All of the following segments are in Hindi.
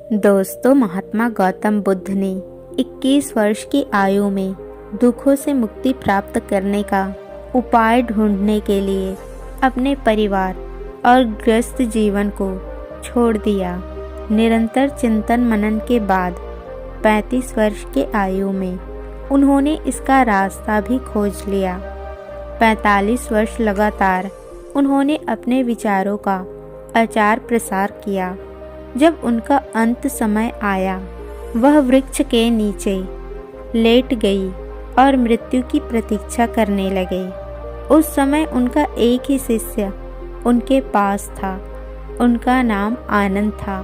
दोस्तों, महात्मा गौतम बुद्ध ने 21 वर्ष की आयु में दुखों से मुक्ति प्राप्त करने का उपाय ढूंढने के लिए अपने परिवार और गृहस्थ जीवन को छोड़ दिया। निरंतर चिंतन मनन के बाद 35 वर्ष के आयु में उन्होंने इसका रास्ता भी खोज लिया। 45 वर्ष लगातार उन्होंने अपने विचारों का आचार प्रसार किया। जब उनका अंत समय आया, वह वृक्ष के नीचे लेट गई और मृत्यु की प्रतीक्षा करने लगे। उस समय उनका एक ही शिष्य उनके पास था। उनका नाम आनंद था।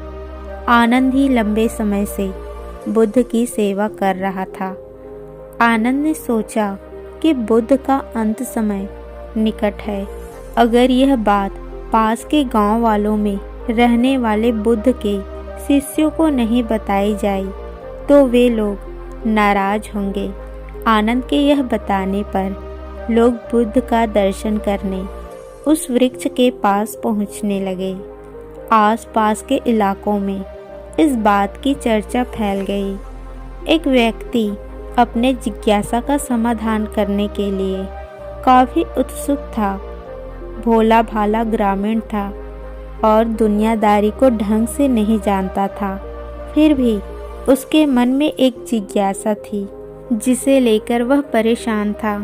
आनंद ही लंबे समय से बुद्ध की सेवा कर रहा था। आनंद ने सोचा कि बुद्ध का अंत समय निकट है। अगर यह बात पास के गांव वालों में रहने वाले बुद्ध के शिष्यों को नहीं बताई जाए तो वे लोग नाराज होंगे। आनंद के यह बताने पर लोग बुद्ध का दर्शन करने उस वृक्ष के पास पहुंचने लगे। आसपास के इलाकों में इस बात की चर्चा फैल गई। एक व्यक्ति अपने जिज्ञासा का समाधान करने के लिए काफी उत्सुक था। भोला भाला ग्रामीण था और दुनियादारी को ढंग से नहीं जानता था। फिर भी उसके मन में एक जिज्ञासा थी जिसे लेकर वह परेशान था।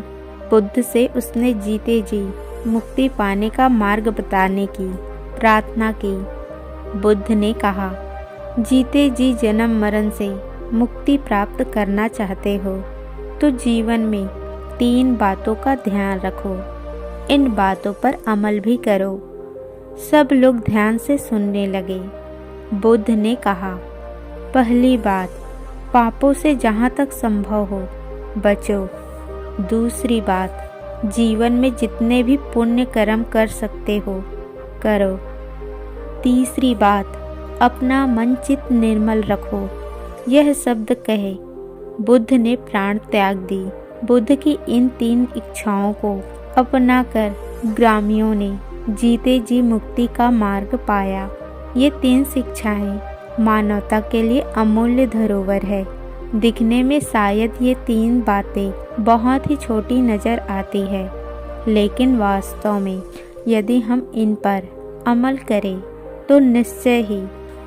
बुद्ध से उसने जीते जी मुक्ति पाने का मार्ग बताने की प्रार्थना की। बुद्ध ने कहा, जीते जी जन्म मरण से मुक्ति प्राप्त करना चाहते हो तो जीवन में 3 बातों का ध्यान रखो। इन बातों पर अमल भी करो। सब लोग ध्यान से सुनने लगे। बुद्ध ने कहा, पहली बात, पापों से जहाँ तक संभव हो बचो। दूसरी बात, जीवन में जितने भी पुण्य कर्म कर सकते हो करो। तीसरी बात, अपना मन चित्त निर्मल रखो। यह शब्द कहे बुद्ध ने प्राण त्याग दी। बुद्ध की इन 3 इच्छाओं को अपनाकर ग्रामीणों ने जीते जी मुक्ति का मार्ग पाया। ये 3 शिक्षाएं मानवता के लिए अमूल्य धरोहर है। दिखने में शायद ये 3 बातें बहुत ही छोटी नजर आती है, लेकिन वास्तव में यदि हम इन पर अमल करें तो निश्चय ही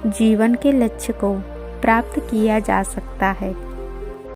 जीवन के लक्ष्य को प्राप्त किया जा सकता है।